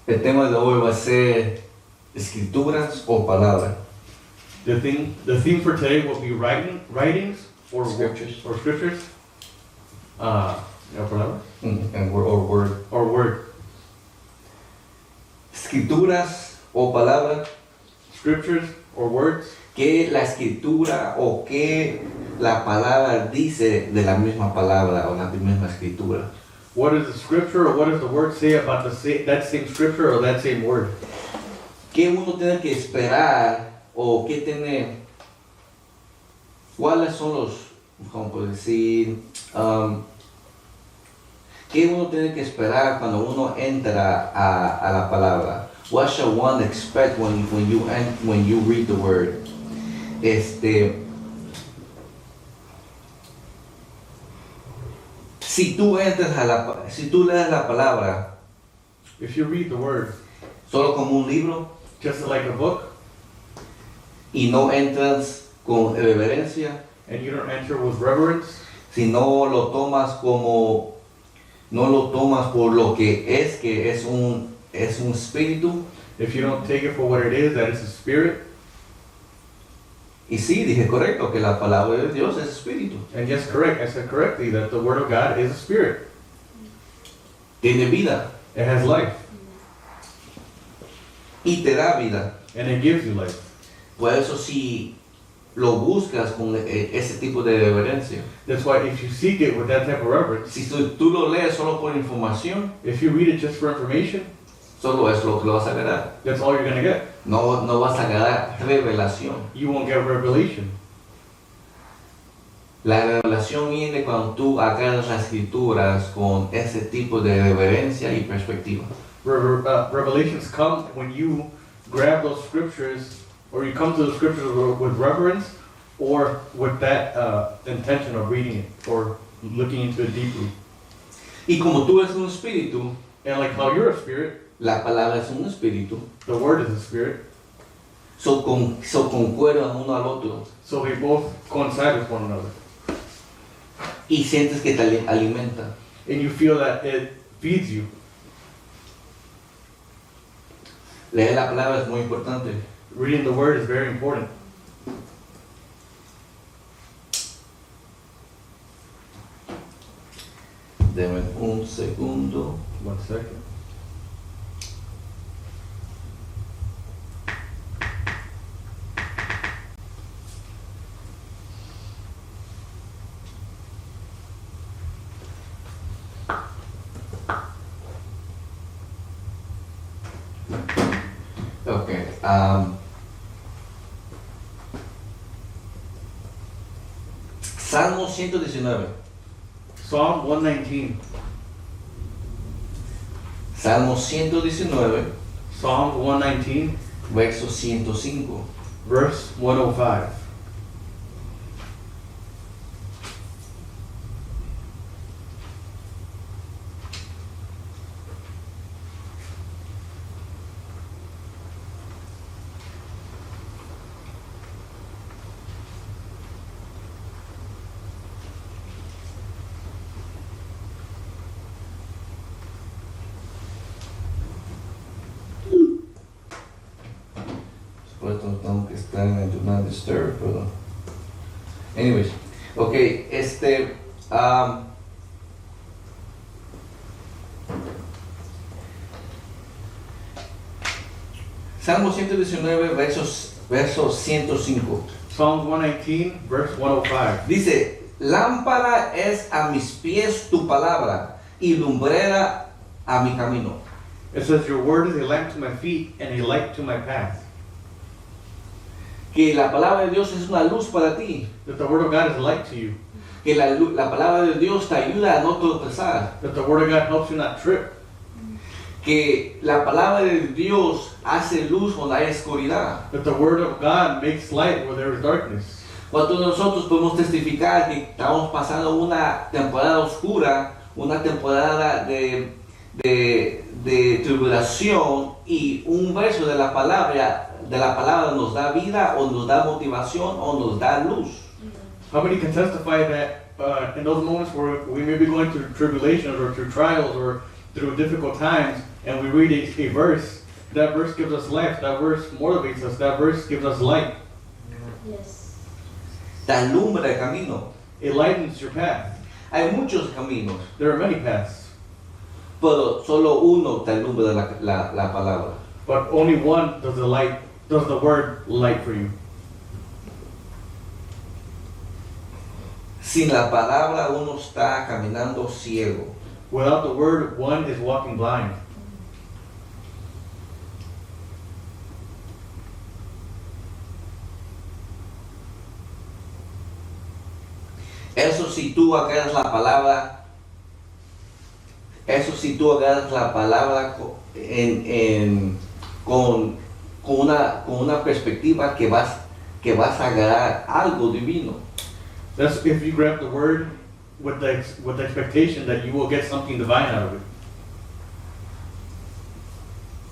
El tema de hoy va a ser escrituras o palabras. The theme for today will be writings or Scriptures. or scriptures. Palabras? Or word. Or word. Escrituras o palabras. Scriptures or words. ¿Qué la escritura o qué la palabra dice de la misma palabra o la misma escritura? What does the scripture or what does the word say about that same scripture or that same word? ¿Qué uno tiene que esperar o qué tiene? ¿Cuáles son los, cómo puedo decir, qué uno tiene que esperar cuando uno entra a la palabra? What shall one expect when you read the word? Si tú lees la palabra If you read the word solo como un libro just like a book y no entras con reverencia, and you don't enter with reverence, si no lo tomas por lo que es un espíritu, if you don't take it for what it is, that it's a spirit, y sí, dije correcto, que la palabra de Dios es espíritu, and yes, correct, I said correctly that the word of God is a spirit. tiene vida It has life, y te da vida. and it gives you life. Por eso si lo buscas con ese tipo de reverencia, That's why if you seek it with that type of reverence, si tú lo lees solo por información, if you read it just for information, solo es lo que lo vas a ganar. that's all you're going to get. No vas a ganar revelación. You won't get revelation. La revelación viene cuando tú agarras las escrituras con ese tipo de reverencia y perspectiva. Revelations come when you grab those scriptures, or you come to the scriptures with reverence, or with that intention of reading it, or looking into it deeply. Y como tú eres un espíritu, And like how you're a spirit, la palabra es un espíritu, the word is a spirit, so concuerdan uno al otro so they both coincide with one another. y sientes que te alimenta. And you feel that it feeds you. Leer la palabra es muy importante. Reading the word is very important. Deme un segundo. 1 second. Okay. Salmo 119. Psalm 119. Salmo 119, Psalm 119, verso 105. verse 105. Por eso tengo que estar en Do Not Disturb, pero... Anyways, ok, Salmo 119, verso 105. Psalms 119, verse 105. Dice, lámpara es a mis pies tu palabra y lumbrera a mi camino. It says, your word is a lamp to my feet and a light to my path. Que la palabra de Dios es una luz para ti. That the word of God is light to you. Que la palabra de Dios te ayuda a no tropezar. That the word of God helps you not trip. Que la palabra de Dios hace luz cuando hay oscuridad. That the word of God makes light where there is darkness. Cuando nosotros podemos testificar que estamos pasando una temporada oscura, una temporada de tribulación, y un verso de la palabra nos da vida o nos da motivación o nos da luz. How many can testify that in those moments where we may be going through tribulations or through trials or through difficult times, and we read a verse, that verse gives us life, that verse motivates us, that verse gives us light. Yes. Te alumbra el camino. It lightens your path. Hay muchos caminos, There are many paths, pero solo uno te alumbra la palabra. but only one does the word light for you. Sin la palabra uno está caminando ciego. Without the word, one is walking blind. Eso si tú agarras la palabra, con una perspectiva que vas a agarrar algo divino. That's if you grab the word with the expectation that you will get something divine out of it.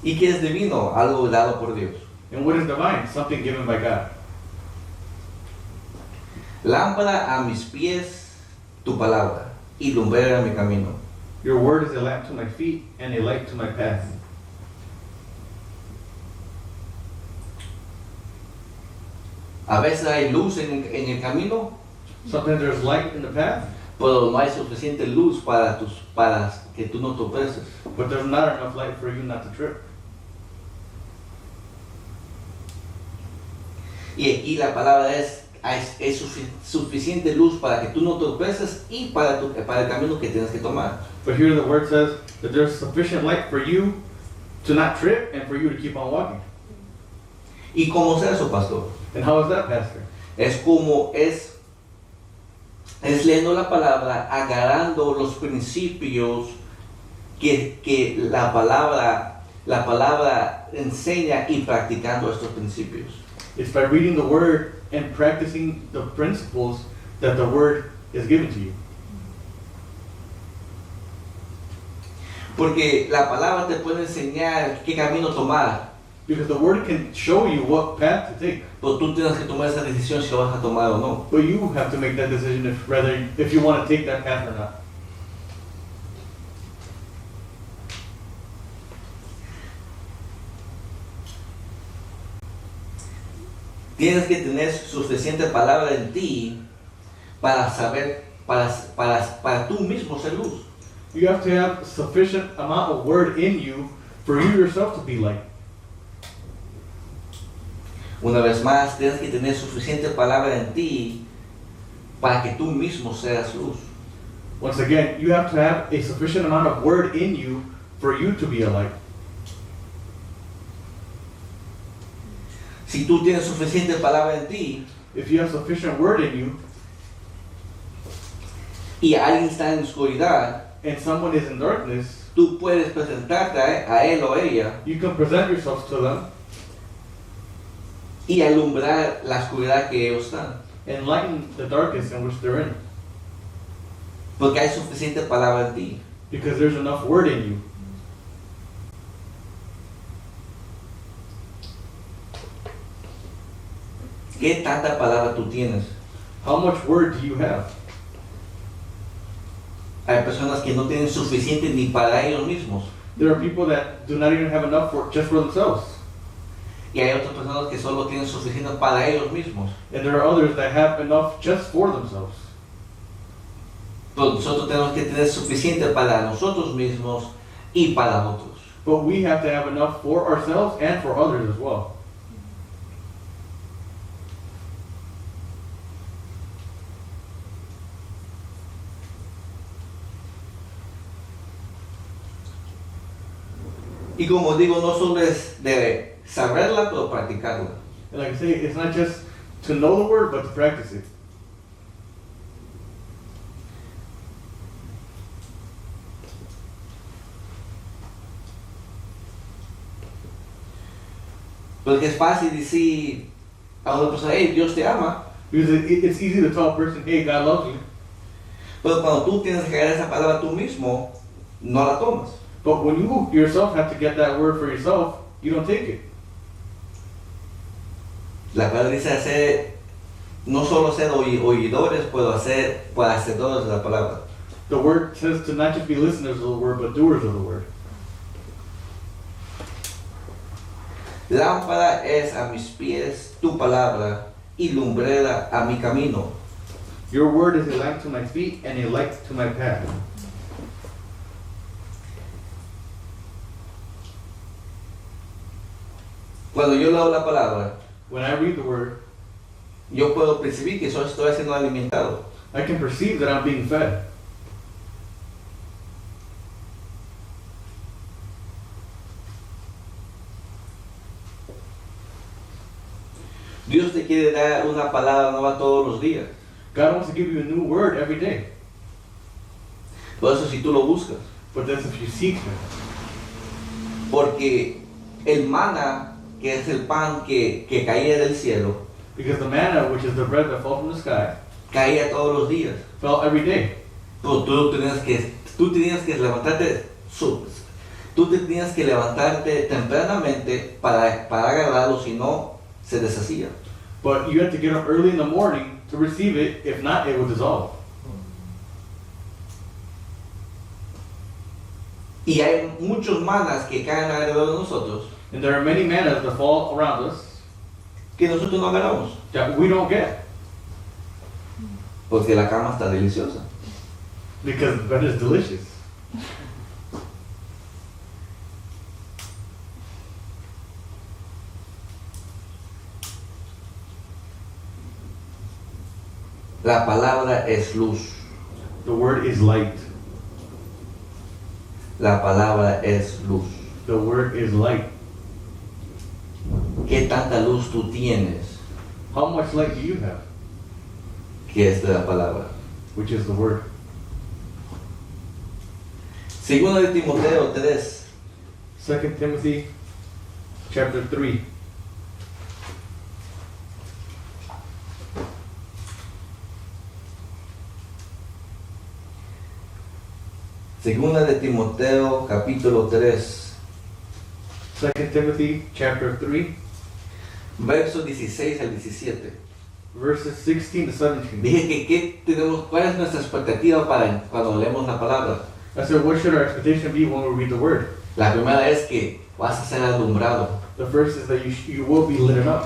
¿Y qué es divino? Algo dado por Dios. And what is divine? Something given by God. Lámpara a mis pies tu palabra y lumbrera a mi camino. Your word is a lamp to my feet and a light to my path. A veces hay luz en el camino, Sometimes there's light in the path, pero no hay suficiente luz para que tú no tropeces. but there's not enough light for you not to trip. Y aquí la palabra es suficiente luz para que tú no tropeces y para el camino que tienes que tomar. But here the word says that there's sufficient light for you to not trip and for you to keep on walking. ¿Y cómo es eso, pastor? And how is that, Pastor? Es leyendo la palabra, agarrando los principios que la palabra enseña y practicando estos principios. It's by reading the word and practicing the principles that the word is given to you. Porque la palabra te puede enseñar qué camino tomar, Because the word can show you what path to take. pero tú tienes que tomar esa decisión si lo vas a tomar o no. But you have to make that decision if you want to take that path or not. Tienes que tener suficiente palabra en ti para saber, para tú mismo ser luz. You have to have sufficient amount of word in you for you yourself to be light. Una vez más, tienes que tener suficiente palabra en ti para que tú mismo seas luz. Once again, you have to have a sufficient amount of word in you for you to be a light. Si tú tienes suficiente palabra en ti If you have sufficient word in you y alguien está en oscuridad, and someone is in darkness, tú puedes presentarte a él o ella you can present yourself to them y alumbrar la oscuridad que ellos están. and lighten the darkness in which they're in. Porque hay suficiente palabra en ti. Because there's enough word in you. ¿Qué tanta palabra tú tienes? How much word do you have? Hay personas que no tienen suficiente ni para ellos mismos. There are people that do not even have enough for just for themselves. Y hay otras personas que solo tienen suficiente para ellos mismos. And there are others that have enough just for themselves. Pero nosotros tenemos que tener suficiente para nosotros mismos y para otros. But we have to have enough for ourselves and for others as well. Y como digo, no solo es de saberla, pero practicarla. And like I say, it's not just to know the word, but to practice it. Porque es fácil decir a una persona, hey, Dios te ama. Because it's easy to tell a person, hey, God loves you. Pero cuando tú tienes que agarrar esa palabra tú mismo, no la tomas. But when you yourself have to get that word for yourself, you don't take it. La palabra dice hacer, no solo ser oidores, pero hacedores de la palabra. The word says to not just be listeners of the word, but doers of the word. Lámpara es a mis pies tu palabra y lumbrera a mi camino. Your word is a lamp to my feet and a light to my path. Cuando yo leo la palabra, When I read the word, yo puedo percibir que yo estoy siendo alimentado. I can perceive that I'm being fed. Dios te quiere dar una palabra nueva todos los días. God wants to give you a new word every day. Por eso si tú lo buscas. But that's if you seek Him. Porque el maná, que es el pan que caía del cielo, Because the manna, which is the bread that falls from the sky, caía todos los días. fell every day. Tú tenías que levantarte, tú te tenías que levantarte tempranamente para agarrarlo, si no se deshacía. But you had to get up early in the morning to receive it. If not, it would dissolve. Y hay muchos manas que caen alrededor de nosotros And there are many mannas that fall around us que nosotros no agarramos, that we don't get porque la cama está deliciosa. because the bread is delicious. La palabra es luz. The word is light. La palabra es luz. The word is light. ¿Qué tanta luz tú tienes How much light do you have? que es de la palabra? Which is the word. Segundo de Timoteo 3, 2 Timothy chapter 3. Segunda de Timoteo capítulo 3, 2 Timothy chapter 3, versos 16 al 17. verses 16 to 17. Dije que ¿qué tenemos, ¿cuál es nuestra expectativa para cuando leemos la palabra? I said, what should our expectation be when we read the word? La primera es que vas a ser alumbrado, The first is that you will be lit up.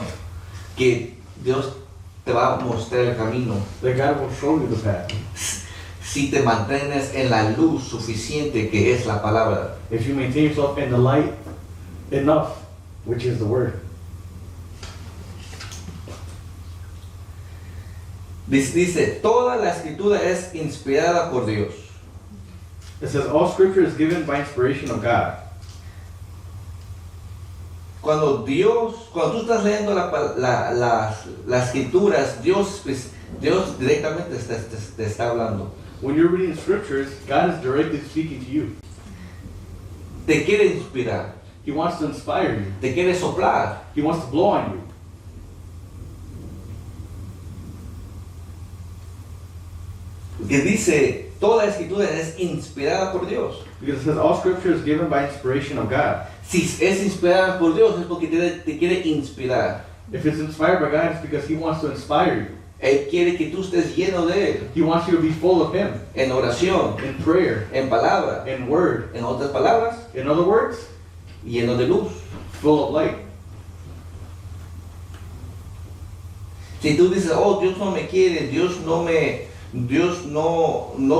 que Dios te va a mostrar el camino. That God will show you the path. Si te mantienes en la luz suficiente que es la palabra. If you maintain yourself in the light enough, which is the word. Dice, toda la escritura es inspirada por Dios. It says, all scripture is given by inspiration of God. Cuando tú estás leyendo las escrituras, Dios directamente te está hablando. When you're reading the scriptures, God is directly speaking to you. Te quiere inspirar, He wants to inspire you. te quiere soplar. He wants to blow on you. Que dice, toda la escritura es inspirada por Dios. Because it says all scripture is given by inspiration of God. Si es inspirada por Dios es porque te quiere inspirar. If it's inspired by God, it's because He wants to inspire you. Él quiere que tú estés lleno de Él, He wants you to be full of Him en oración, in prayer, en palabra, in word. en otras palabras, In other words, lleno de luz. full of light. Si tú dices, oh, Dios no me quiere, Dios no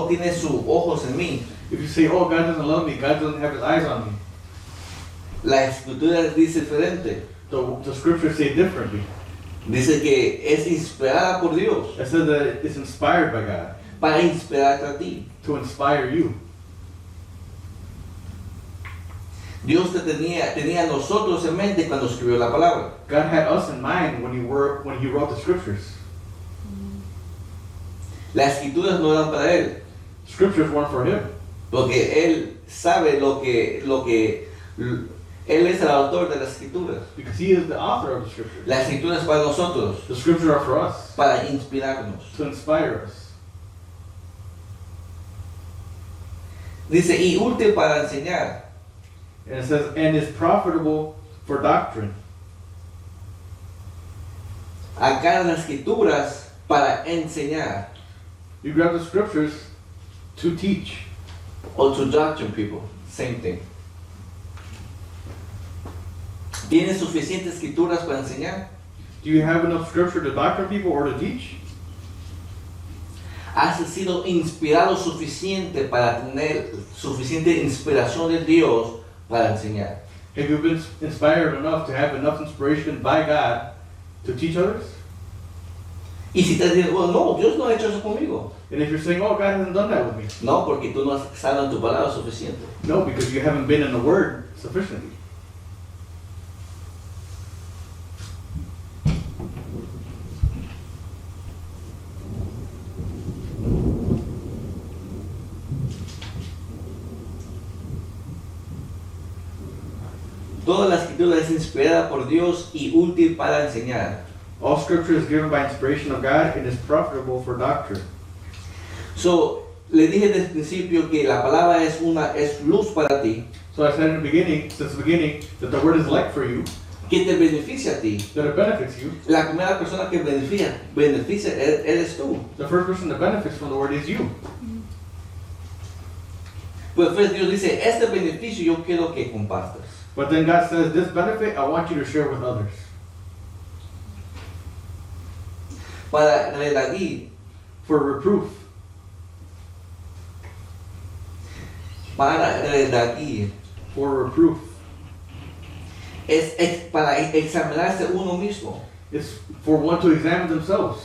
tiene sus ojos en mí, If you say, oh, God doesn't love me, God doesn't have His eyes on me, la escritura dice diferente. the scriptures say differently. Dice que es inspirada por Dios It says that it's inspired by God para inspirarte a ti. to inspire you. Dios tenía a nosotros en mente cuando escribió la palabra. God had us in mind when He wrote the scriptures. Las escrituras no eran para Él, Scriptures weren't for Him. porque Él sabe Él es el autor de las escrituras. Because He is the author of the scriptures. Las escrituras para nosotros, The scriptures are for us, para inspirarnos. to inspire us. Dice, y útil para enseñar. And it says, and is profitable for doctrine. Acá las escrituras para enseñar. You grab the scriptures to teach. Or to doctrine people. Same thing. ¿Tienes suficientes escrituras para enseñar? Do you have enough scripture to doctrine people or to teach? ¿Has sido inspirado suficiente para tener suficiente inspiración de Dios para enseñar? Have you been inspired enough to have enough inspiration by God to teach others? Y si te dices, bueno, no, Dios no ha hecho eso conmigo. And if you're saying, oh, God hasn't done that with me. No, porque tú no has estado en tu palabra suficiente. No, because you haven't been in the Word sufficiently. Toda la escritura es inspirada por Dios y útil para enseñar. All scripture is given by inspiration of God and is profitable for doctrine. So, le dije desde el principio que la palabra es luz para ti, So I said in the beginning, since the beginning, that the Word is light for you, que te beneficia a ti. that it benefits you. La primera persona que beneficia eres tú. The first person that benefits from the Word is you. Pues Dios dice, este beneficio yo quiero que compartas. But then God says, this benefit I want you to share with others. Para redarguir, For reproof, para redarguir, for reproof. es para examinarse uno mismo. It's for one to examine themselves.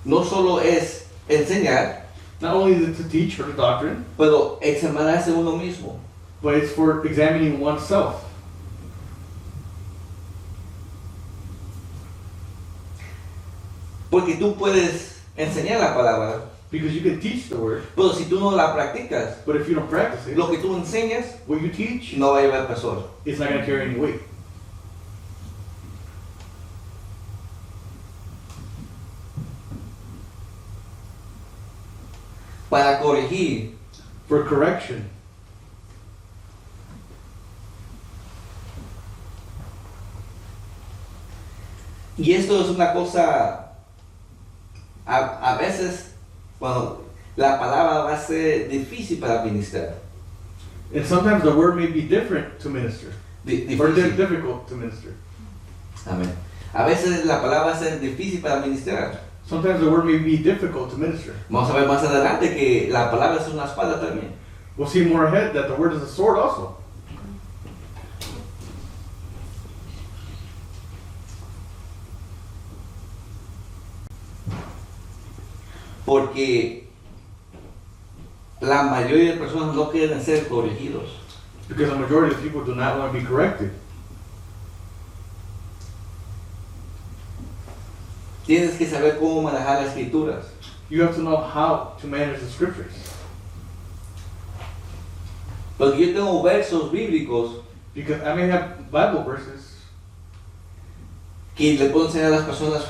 No solo es enseñar, Not only is it to teach or to doctrine, pero examinarse uno mismo. but it's for examining oneself. Porque tú puedes enseñar la palabra, Because you can teach the Word, pero si tú no la practicas, but if you don't practice it, lo que tú enseñas what you teach, no va a llevar peso. it's not going to carry any weight. Para corregir, For correction, y esto es una cosa, a veces, cuando la palabra va a ser difícil para ministrar. and sometimes the Word may be different to minister, or Difícil. difficult to minister. Amén. A veces la palabra va a ser difícil para ministrar. Sometimes the Word may be difficult to minister. Vamos a ver más adelante que la palabra es una espada también. We'll see more ahead that the Word is a sword also. Porque la mayoría de personas no quieren ser corregidos. Because the majority of people do not want to be corrected. Tienes que saber cómo manejar las escrituras. You have to know how to manage the scriptures. Porque yo tengo versos bíblicos Because I may have Bible verses que le puedo enseñar a las personas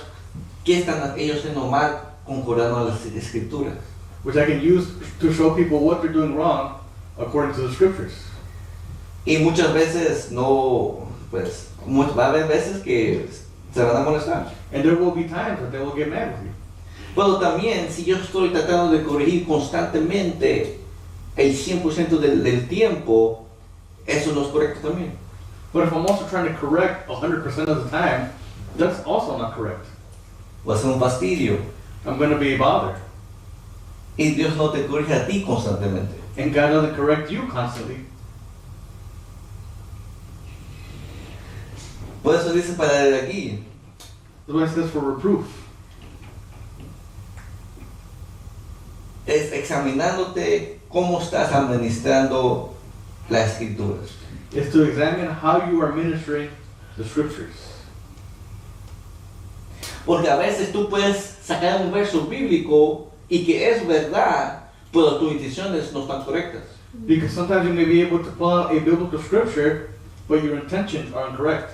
qué están ellos haciendo mal concordando a las escrituras. which I can use to show people what they're doing wrong according to the scriptures. Y muchas veces no, pues, va a haber veces que se van a molestar. And there will be times that they will get mad with you. Pero también, si yo estoy tratando de corregir constantemente el 100% del tiempo, eso no es correcto también. But if I'm also trying to correct 100% of the time, that's also not correct. Va a ser un fastidio. I'm going to be a bother. Y Dios no te corrige a ti constantemente. And God doesn't correct you constantly. Por eso dice para de aquí, That's why it says for reproof. es examinándote cómo estás administrando las escrituras. It's to examine how you are ministering the scriptures. Porque a veces tú puedes sacar un verso bíblico y que es verdad, pero tus intenciones no están correctas. Because sometimes you may be able to pull out a biblical scripture, but your intentions are incorrect.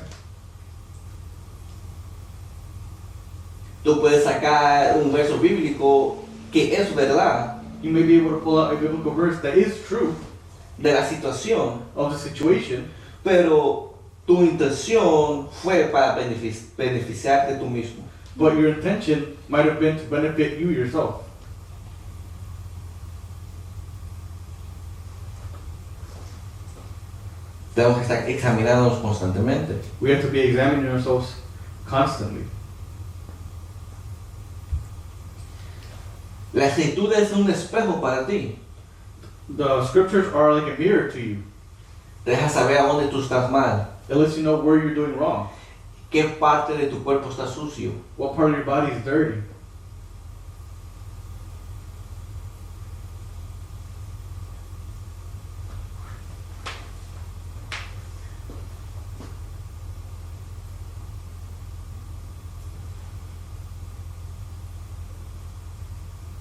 Tú puedes sacar un verso bíblico que es verdad You may be able to pull out a biblical verse that is true de la situación, of the situation, pero tu intención fue para beneficiarte tú mismo. but your intention might have been to benefit you yourself. Tenemos que estar examinándonos constantemente. We have to be examining ourselves constantly. La escritura es un espejo para ti. The scriptures are like a mirror to you. Te deja saber a dónde tú estás mal. It lets you know where you're doing wrong. ¿Qué parte de tu cuerpo está sucio? What part of your body is dirty?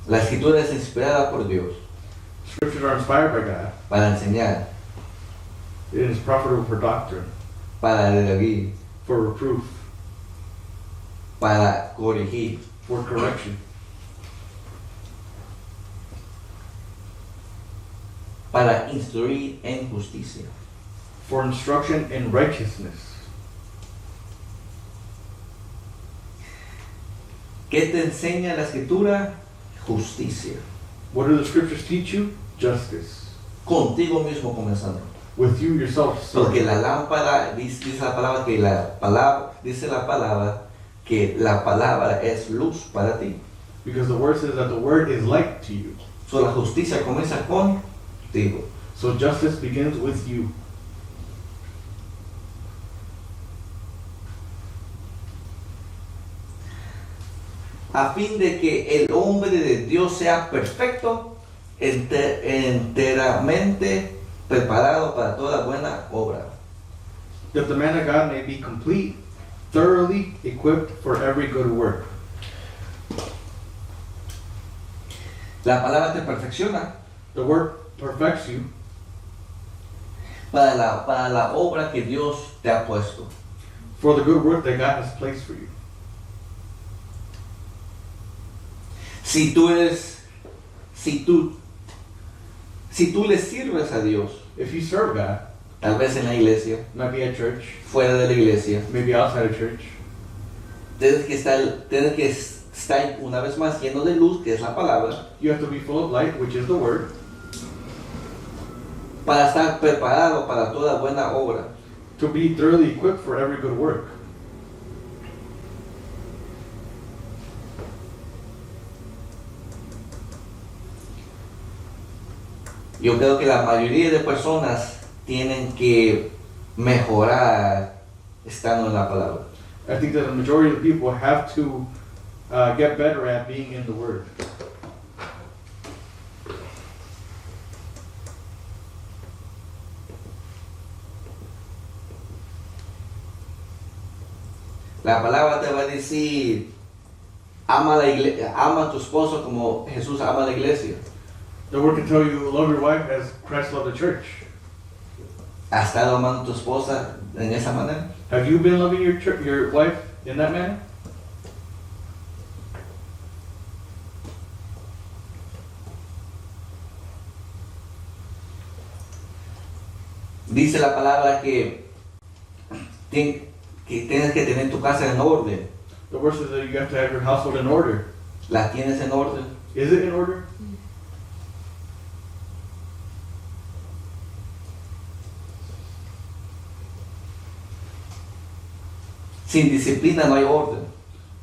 La escritura es inspirada por Dios Scriptures are inspired by God. para enseñar, It is profitable for doctrine, para redarguir, for reproof, para corregir, for correction, para instruir en justicia. for instruction in righteousness. ¿Qué te enseña la escritura? Justicia. What do the scriptures teach you? Justice. Contigo mismo comenzando. With you yourself. Porque starting. la lámpara, dice la palabra que dice la palabra que la palabra es luz para ti. Because the word says that the word is light to you. So, la justicia comienza contigo. So justice begins with you. A fin de que el hombre de Dios sea perfecto, enteramente preparado para toda buena obra. That the man of God may be complete, thoroughly equipped for every good work. La palabra te perfecciona The word perfects you para la obra que Dios te ha puesto. for the good work that God has placed for you. Si tú le sirves a Dios, If you serve God, tal vez en la iglesia, might be at church, fuera de la iglesia, maybe outside of church, tienes que estar una vez más lleno de luz, que es la palabra, you have to be full of light, which is the word, para estar preparado para toda buena obra. to be thoroughly equipped for every good work. Yo creo que la mayoría de personas tienen que mejorar estando en la palabra. I think that the majority of the people have to get better at being in the word. La palabra te va a decir, ama a tu esposo como Jesús ama a la iglesia. The word can tell you, love your wife as Christ loved the church. ¿Has estado amando a tu esposa en esa manera? Have you been loving your wife in that manner? Dice la palabra que tienes que tener tu casa en orden. The word says that you have to have your household in order. ¿La tienes en orden? Is it in order? Sin disciplina no hay orden.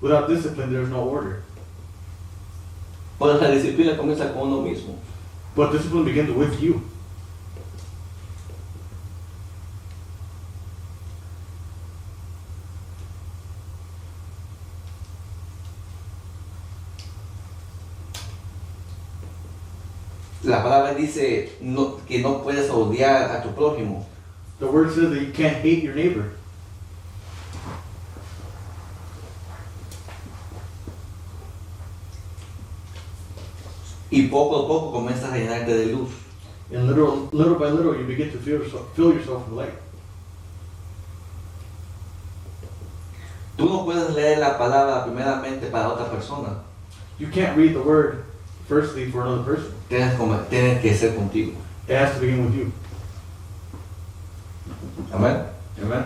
Without discipline, there's no order. Pues la disciplina comienza con uno mismo. But discipline begins with you. La palabra dice que no puedes odiar a tu prójimo. The word says that you can't hate your neighbor. Y poco a poco comienzas a llenarte de luz. And little by little, you begin to fill yourself with light. Tú no puedes leer la palabra primeramente para otra persona. You can't read the word firstly for another person. Tiene que ser contigo. It has to begin with you. Amén. Amen.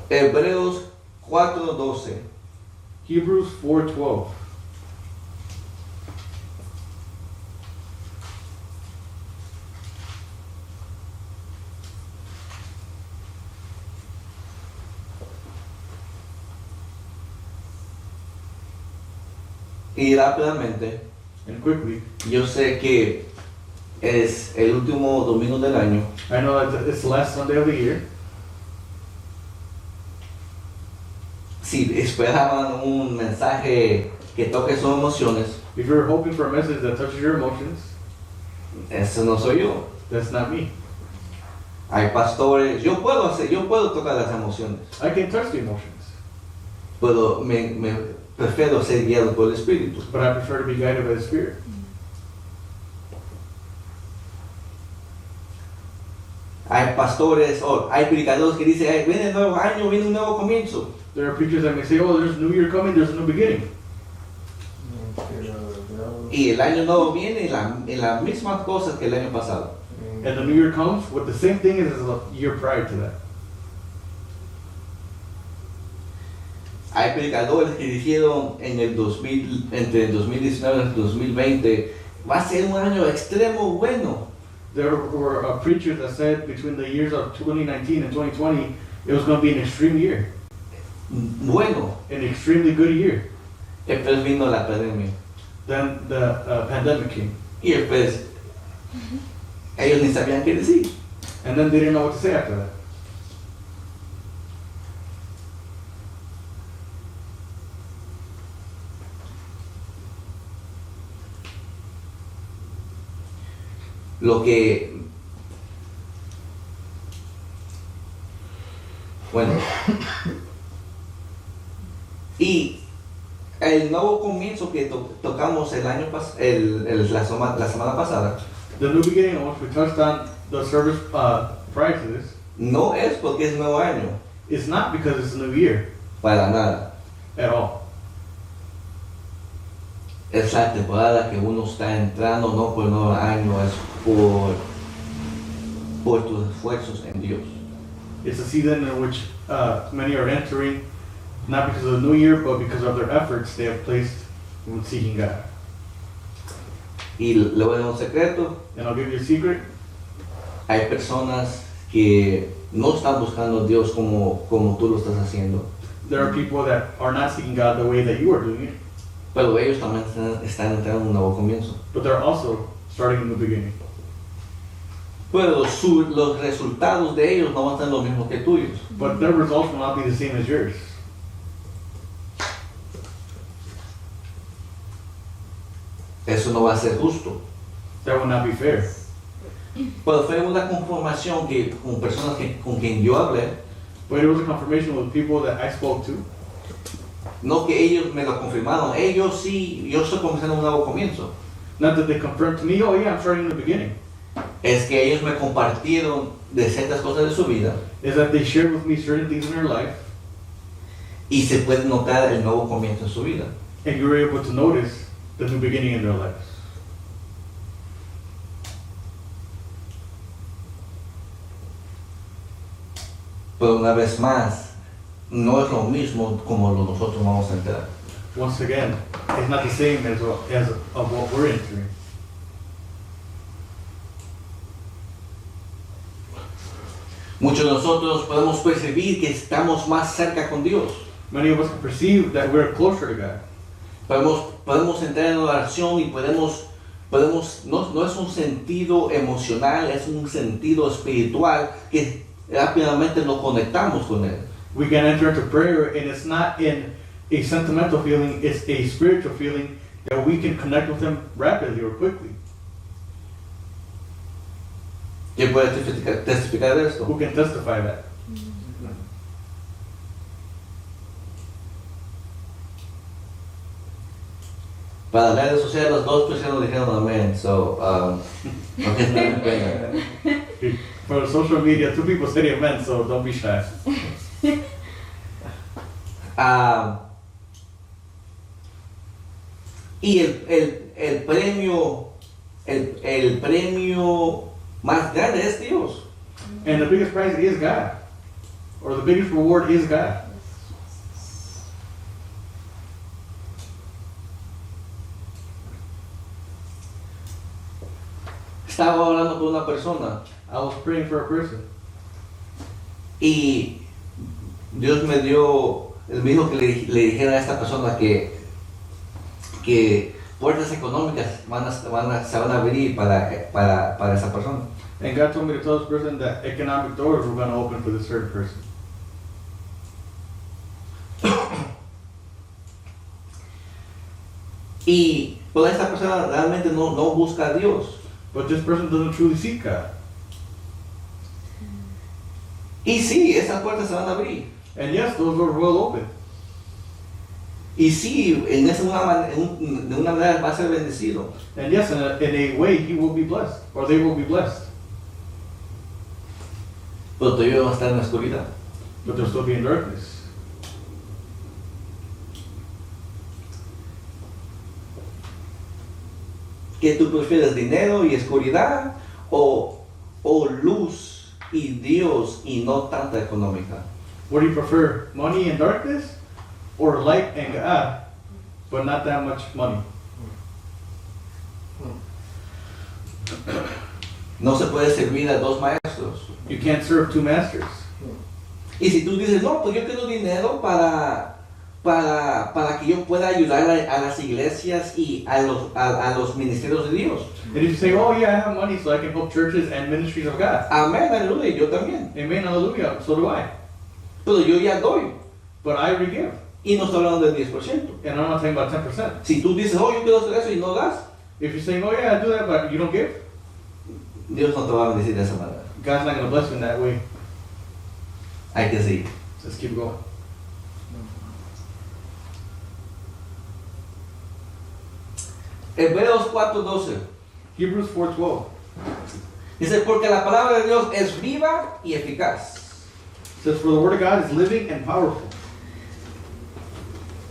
Hebreos 4:12. Hebrews 4:12. Y rápidamente, and quickly. yo sé que es el último domingo del año. I know that it's the last Sunday of the year. Si esperaban un mensaje que toque sus emociones, If you're hoping for a message that touches your emotions, ese no soy yo. that's not me. Hay pastores, yo puedo tocar las emociones, I can touch the emotions, pero me prefiero ser guiado por el Espíritu. but I prefer to be guided by the Spirit. Hay pastores o hay predicadores que dicen, "Ay, viene el nuevo año, viene un nuevo comienzo." There are preachers that may say, oh, there's a new year coming, there's a new beginning. Y el año nuevo viene en las mismas cosas que el año pasado. And the new year comes with the same thing as the year prior to that. Hay predicadores que dijeron entre el 2019 y el 2020, va a ser un año extremo bueno. There were preachers that said between the years of 2019 and 2020, it was going to be an extreme year, Bueno, an extremely good year. después vino la pandemia. Then the pandemic came, Y después ellos ni sabían qué decir. and then they didn't know what to say after that. Lo que, bueno, y el nuevo comienzo que tocamos el año la semana pasada, The new beginning, on which we touched on the service prior to this, no es porque es nuevo año, is not because it's a new year para nada. at all. Es la temporada que uno está entrando, no por el nuevo año, es por tus esfuerzos en Dios. It's a season in which many are entering, not because of the new year, but because of their efforts they have placed in seeking God. Y le voy a dar un secreto, And I'll give you a secret. hay personas que no están buscando a Dios como tú lo estás haciendo, There are people that are not seeking God the way that you are doing it, pero ellos también están entrando en un nuevo comienzo. but they're also starting a new beginning. Pero los resultados de ellos no van a ser los mismos que tuyos. But their results will not be the same as yours. Eso no va a ser justo. That will not be fair. Pero fue una conformación que con personas con quien yo hablé, But it was a confirmation with people that I spoke to. no que ellos me lo confirmaron, ellos sí, yo estoy comenzando un nuevo comienzo. Not that they confirmed to me, oh yeah, I'm starting a new beginning. Es que ellos me compartieron de ciertas cosas de su vida Is that they shared with me certain things in their life, y se puede notar el nuevo comienzo en su vida. and you were able to notice the new beginning in their lives. Pero una vez más, no es lo mismo como nosotros vamos a enterar. Once again, it's not the same as of what we're entering. Muchos de nosotros podemos percibir que estamos más cerca con Dios. Many of us can perceive that we're closer to God. Podemos entrar en oración y no es un sentido emocional, es un sentido espiritual que rápidamente nos conectamos con Él. We can enter into prayer, and it's not in a sentimental feeling, it's a spiritual feeling that we can connect with Him rapidly or quickly. ¿Quién puede testificar de esto? Who can testify that? Para las redes sociales, los dos personas dijeron amén, so, no que me pena. For social media, two people said amen, so don't be shy. Y el premio más grande es Dios. And the biggest prize is God, or the biggest reward is God. Estaba hablando con una persona I was praying for a person, y Dios me dijo que le dijera a esta persona que que puertas económicas se van a abrir para esa persona. And God told me to tell this person that economic doors were going to open for this third person. Y pues esta persona realmente no busca a Dios. But this person doesn't truly seek God. Y sí, esas puertas se van a abrir. And yes, those doors will open. Y sí, de una manera va a ser bendecido. And yes, in a way, he will be blessed, or they will be blessed. Pero todavía van a estar en la oscuridad. But they'll still be in darkness. ¿Qué tú prefieres, dinero y oscuridad o luz y Dios y no tanta económica? What do you prefer, money and darkness, or light and God, but not that much money? No se puede servir a dos maestros. You can't serve two masters. Y si tú dices, no, pues yo quiero dinero para que yo pueda ayudar a las iglesias y a los ministerios de Dios. And if you say, oh yeah, I have money so I can help churches and ministries of God. Amén, aleluya, yo también. Amen, hallelujah, so do I. Pero yo ya doy. But I already give. Y no estoy hablando del 10%. And I'm not talking about 10%. Si tú dices, oh, yo quiero hacer eso y no das, If you're saying, oh yeah, I do that, but you don't give, Dios no te va a bendecir de esa manera. God's not going to bless you in that way. Hay que seguir. So let's keep going. Hebreos 4:12. Hebrews 4:12 Dice, porque la palabra de Dios es viva y eficaz. says, for the word of God is living and powerful.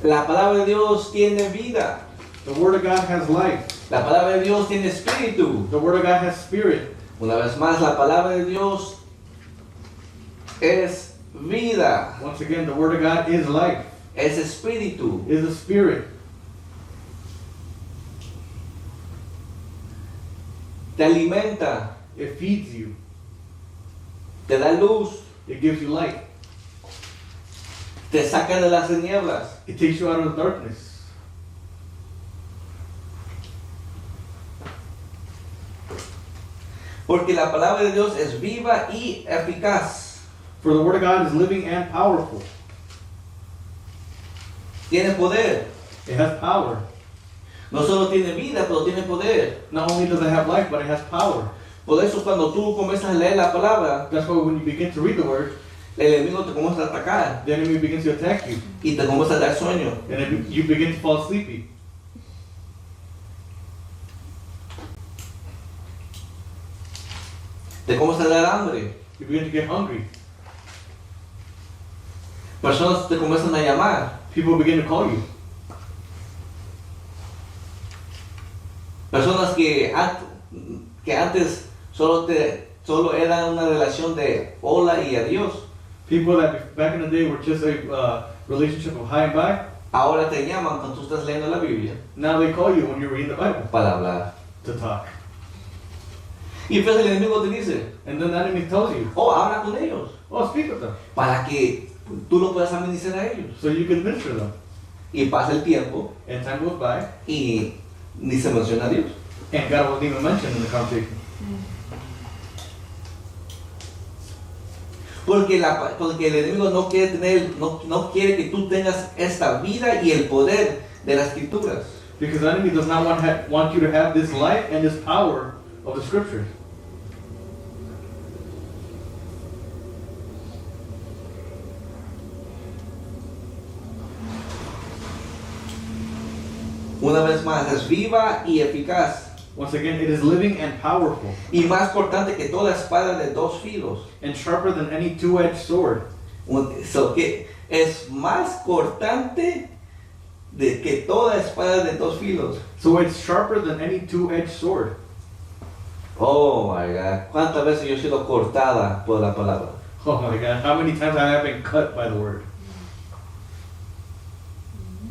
La palabra de Dios tiene vida. The word of God has life. La palabra de Dios tiene espíritu. The word of God has spirit. Una vez más, la palabra de Dios es vida, Once again, the word of God is life, es espíritu. is a spirit. Te alimenta, It feeds you. te da luz, It gives you light. te saca de las tinieblas. It takes you out of the darkness. Porque la palabra de Dios es viva y eficaz. For the word of God is living and powerful. Tiene poder. It has power. No solo tiene vida, pero tiene poder. Not only does it have life, but it has power. Por eso cuando tú comienzas a leer la palabra, That's why when you begin to read the word, el enemigo te comienza a atacar the enemy begins to attack you. y te comienza a dar sueño. And then you begin to fall sleepy. Te comienza a dar hambre. You begin to get hungry. Personas te comienzan a llamar. People begin to call you. Personas que antes solo era una relación de hola y adiós. People that back in the day were just a relationship of hi and bye. Ahora te llaman cuando tú estás leyendo la Biblia Now they call you when you're reading the Bible para hablar. to talk. Y entonces el enemigo te dice, And then the enemy tells you, oh, habla con ellos, oh, speak with them. para que tú lo puedas administrar a ellos. So you can minister them. Y pasa el tiempo And time goes by, y ni se menciona a Dios. and God wasn't even mentioned in the conversation. Porque el enemigo no quiere que tú tengas esta vida y el poder de las escrituras. Because the enemy does not want you to have this life and this power of the scriptures. Una vez más, es viva y eficaz. Once again, it is living and powerful, Y más cortante que toda espada de dos filos. and sharper than any two-edged sword. Que es más cortante que toda espada de dos filos. So it's sharper than any two-edged sword. Oh my God, ¿cuántas veces yo he sido cortada por la palabra? Oh my God, how many times I have been cut by the word.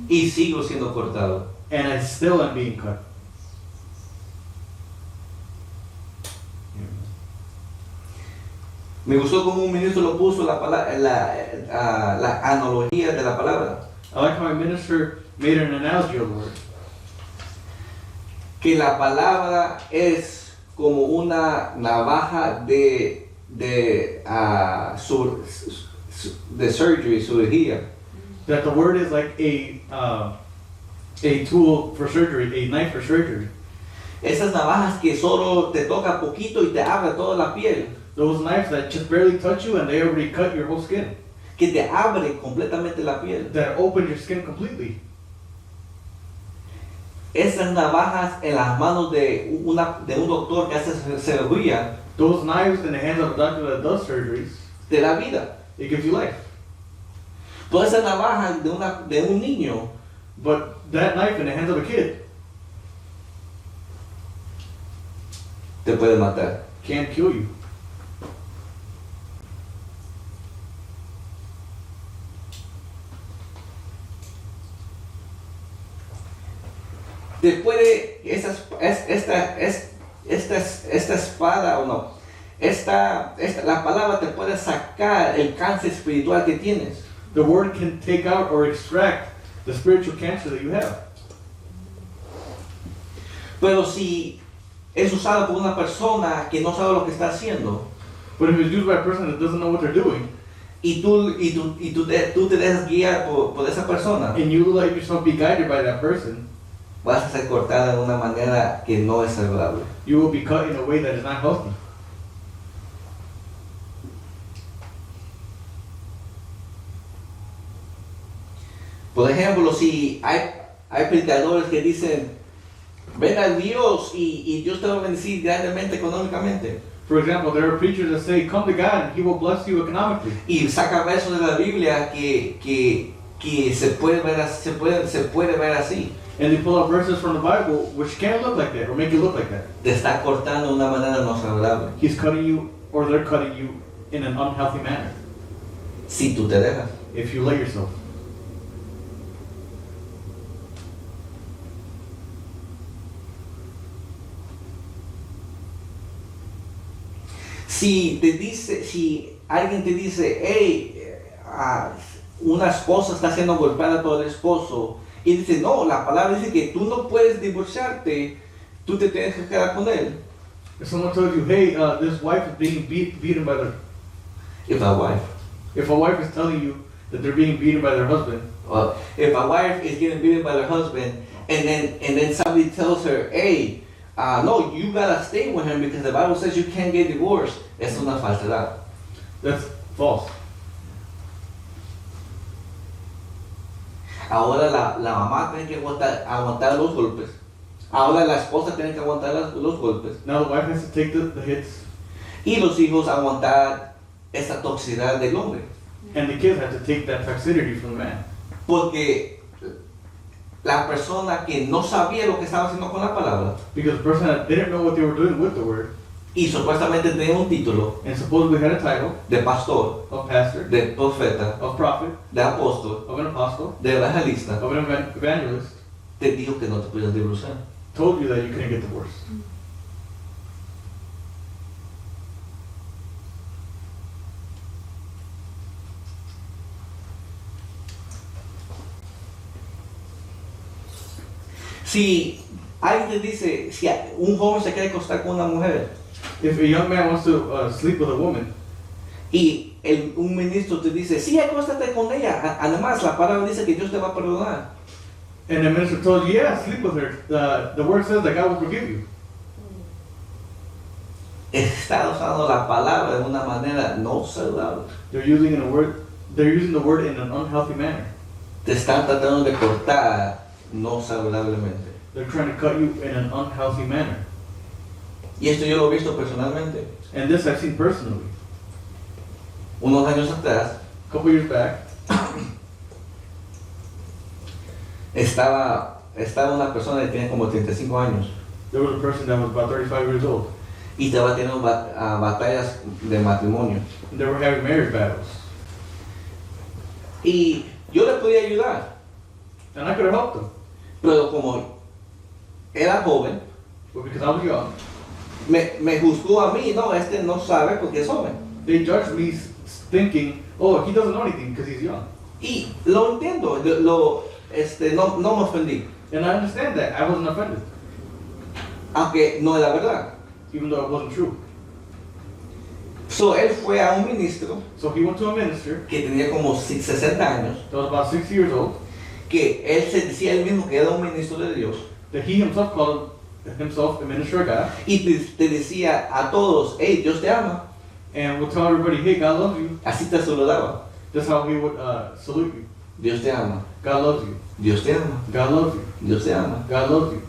Y sigo siendo cortado. And I still am being cut. Me gustó como un ministro lo puso la analogía de la palabra. I like how my minister made an analogy of the word. que la palabra es como una navaja de surgery, cirugía. That the word is like a tool for surgery, a knife for surgery. Esas navajas que solo te toca poquito y te abre toda la piel, Those knives that just barely touch you and they already cut your whole skin. que te abre completamente la piel. That open your skin completely. Esas navajas en las manos de un doctor que hace cirugía, Those knives in the hands of a doctor that does surgeries, de la vida. it gives you life. Todas esas navajas de un niño, But that knife in the hands of a kid te puede matar. can't kill you. Te puede, esta espada o no, la palabra te puede sacar el cáncer espiritual que tienes. The word can take out or extract the spiritual cancer that you have. Pero si es usado por una persona que no sabe lo que está haciendo, But if it's used by a person that doesn't know what they're doing, y tú te dejas guiar por esa persona, and you let yourself be guided by that person, vas a ser cortada de una manera que no es saludable. you will be cut in a way that is not healthy. Por ejemplo, si hay predicadores que dicen, ven a Dios y Dios te va a bendecir grandemente económicamente, For example, there are preachers that say, come to God and He will bless you economically. y saca versos de la Biblia que se puede ver así, And they pull out verses from the Bible which can't look like that or make it look like that. te está cortando de una manera no saludable, He's cutting you, or they're cutting you in an unhealthy manner si tú te dejas. if you let yourself. Si alguien te dice, hey, una esposa está siendo golpeada por el esposo, y dice, no, la palabra dice que tú no puedes divorciarte, tú te tienes que quedar con él. If someone tells you, hey, this wife is being beaten by their... If a wife is telling you that they're being beaten by their husband, if a wife is getting beaten by her husband, and then somebody tells her, hey, no, you gotta stay with him because the Bible says you can't get divorced, es una falsedad. that's false. Ahora la mamá tiene que aguantar los golpes. Ahora la esposa tiene que aguantar los golpes. Now the wife has to take the hits, Y los hijos aguantar esa toxicidad del hombre. and the kids have to take that toxicity from the man. Porque la persona que no sabía lo que estaba haciendo con la palabra Because the person that didn't know what they were doing with the word, y supuestamente tenía un título and supposedly had a title de pastor, of pastor, de profeta, of prophet, de apóstol, of an apostle, de evangelista, of an evangelist, te dijo que no te podías divorciar. told you that you couldn't get divorced. Si alguien te dice, si un joven se quiere acostar con una mujer If a young man wants to sleep with a woman, y un ministro te dice, sí, acóstate con ella, además la palabra dice que Dios te va a perdonar, and the minister told you, yeah, sleep with her, the word says that God will forgive you. está usando la palabra de una manera no saludable. They're using the word in an unhealthy manner. Te están tratando de cortar no saludablemente. They're trying to cut you in an unhealthy manner. Y esto yo lo he visto personalmente. And this I've seen personally. Unos años atrás A couple years back, estaba una persona que tenía como 35 años there was a person that was about 35 years old, y estaba teniendo batallas de matrimonio. and they were having marriage battles. Y yo le podía ayudar, And I could have helped them, pero como era joven, but because I was young, me juzgó a mí, no, este no sabe porque es joven. they judged me thinking, oh, he doesn't know anything because he's young. Y lo entiendo, no me ofendí. And I understand that. I wasn't offended. aunque no era verdad. even though it wasn't true. So, él fue a un ministro So he went to a minister que tenía como 60 años, that was about 60 years old, que él se decía él mismo que era un ministro de Dios, that he himself called himself a minister of God, y te decía a todos, hey, Dios te ama, and would tell everybody, hey, God loves you. así te saludaba, That's how he would salute you. Dios te ama, God loves you. Dios te ama, God loves you. Dios te ama. God loves you.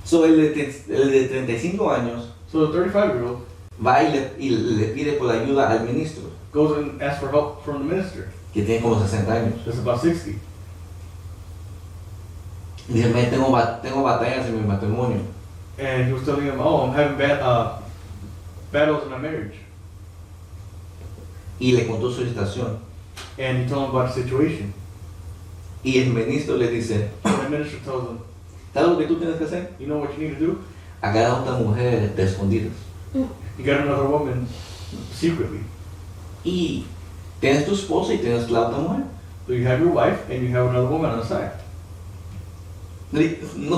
So, el de 35 años So the 35-year-old va y le pide por ayuda al ministro, goes and asks for help from the minister. que tiene como 60 años. That's about 60. Dice, tengo batallas en mi matrimonio. And he was telling him, oh, I'm having battles in my marriage. Y le contó su situación. And he told him about the situation. Y el ministro le dice, And the minister tells him, ¿sabes lo que tú tienes que hacer? you know what you need to do? Agarra a otra mujer de escondidas. You got another woman secretly. Y tienes tu esposa y tienes la otra mujer. So you have your wife and you have another woman on the side. No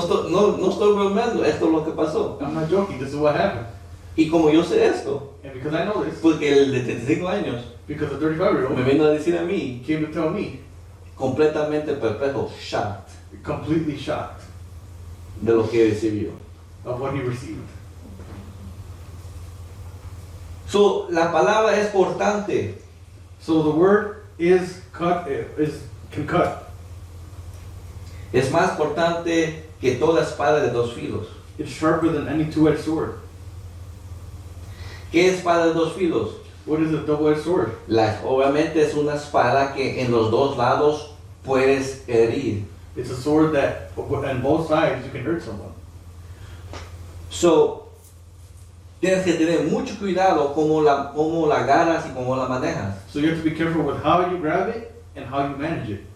estoy bromeando, esto es lo que pasó. I'm not joking, this is what happened. Y como yo sé esto, And because I know this, porque el de 35 años because the me 35-year-old vino a decir a mí, came to tell me, completamente perplejo, shocked, completely shocked de lo que recibió. of what he received. So, la palabra es cortante. So the word can cut. Es más cortante que toda espada de dos filos. It's sharper than any two-edged sword. ¿Qué espada de dos filos? What is a double-edged sword? Obviamente es una espada que en los dos lados puedes herir. It's a sword that on both sides you can hurt someone. So, tienes que tener mucho cuidado cómo la agarras y cómo la manejas. So you have to be careful with how you grab it and how you manage it.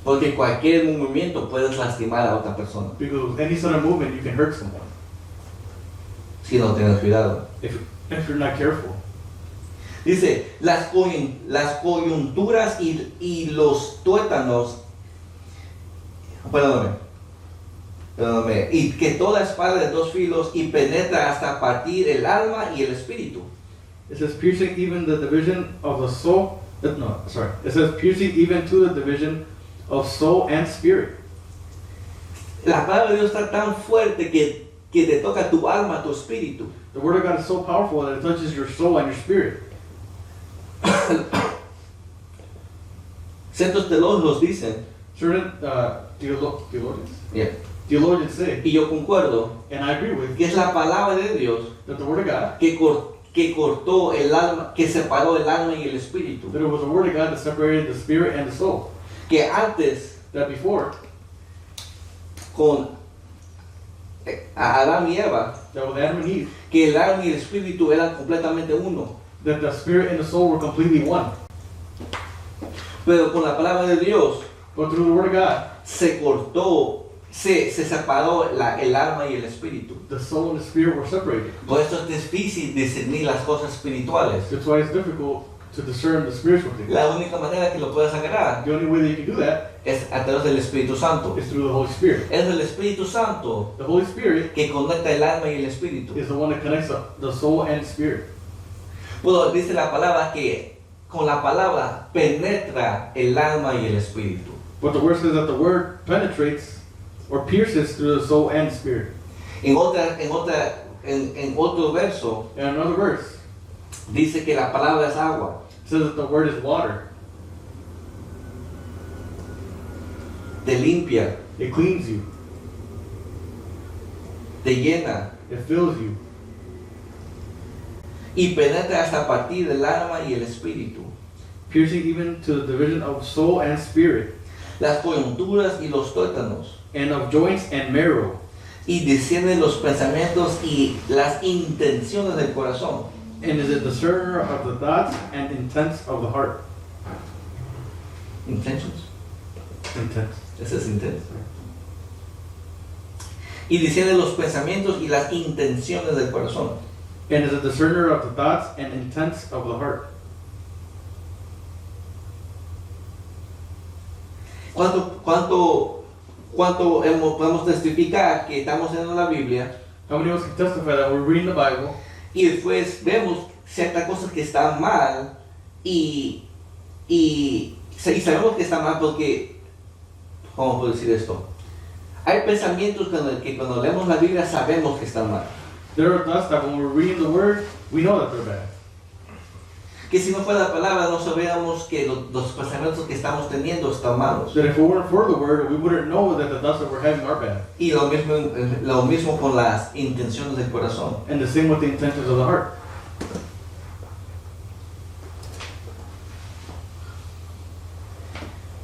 Porque cualquier movimiento puedes lastimar a otra persona Because with any sudden movement you can hurt someone si no tienes cuidado. if you're not careful. Dice, las coyunturas y los tuétanos, perdóname, y que toda espada de dos filos y penetra hasta partir el alma y el espíritu. It says piercing even the division of the soul. No, sorry. It says piercing even to the division of soul and spirit. La palabra de Dios está tan fuerte que te toca tu alma, tu espíritu. The word of God is so powerful that it touches your soul and your spirit. Ciertos teólogos dicen, Certain theologians yeah, say, y yo concuerdo, and I agree with, que es la palabra de Dios that the word of God, que cortó el alma, que separó el alma y el espíritu. that it was the word of God that separated the spirit and the soul. Que antes, That before, con Adán y Eva, that with Adam and Eve, que el alma y el espíritu eran completamente uno. that the spirit and the soul were completely one. Pero con la palabra de Dios But through the word of God, se cortó, se separó el alma y el espíritu. the soul and the spirit were separated. Por eso es difícil discernir las cosas espirituales. That's why it's difficult to discern the spiritual things. La única manera que lo puedes agarrar The only way that you can do that es a través del Espíritu Santo. is through the Holy Spirit. Es el Espíritu Santo The Holy Spirit que conecta el alma y el espíritu. is the one that connects the soul and spirit. Bueno, dice la palabra que con la palabra penetra el alma y el espíritu. But the word says that the word penetrates or pierces through the soul and spirit. En otro verso And another verse dice que la palabra es agua. says that the word is water. Te limpia, It cleans you. te llena It fills you. y penetra hasta partir del alma y el espíritu. Piercing even to the division of soul and spirit, Las coyunturas y los tuétanos. and of joints and marrow, Y discierne los pensamientos y las intenciones del corazón. and is a discerner of the thoughts and intents of the heart. Intentions. Intents. Ese es intenso. Y discierne los pensamientos y las intenciones del corazón. And is a discerner of the thoughts and intents of the heart. ¿Cuánto ¿Cuánto podemos testificar que estamos leyendo la Biblia How many of us can testify that we're reading the Bible y después vemos ciertas cosas que están mal y sabemos que están mal porque, ¿cómo puedo decir esto? Hay pensamientos que cuando leemos la Biblia sabemos que están mal. there are thoughts that when we're reading the Word, we know that they're bad. Que si no fuera la palabra no sabríamos que los pensamientos que estamos teniendo están malos. That if it weren't for the Word, we wouldn't know that the thoughts that we're having are bad. Y lo mismo con las intenciones del corazón. And the same with the intentions of the heart.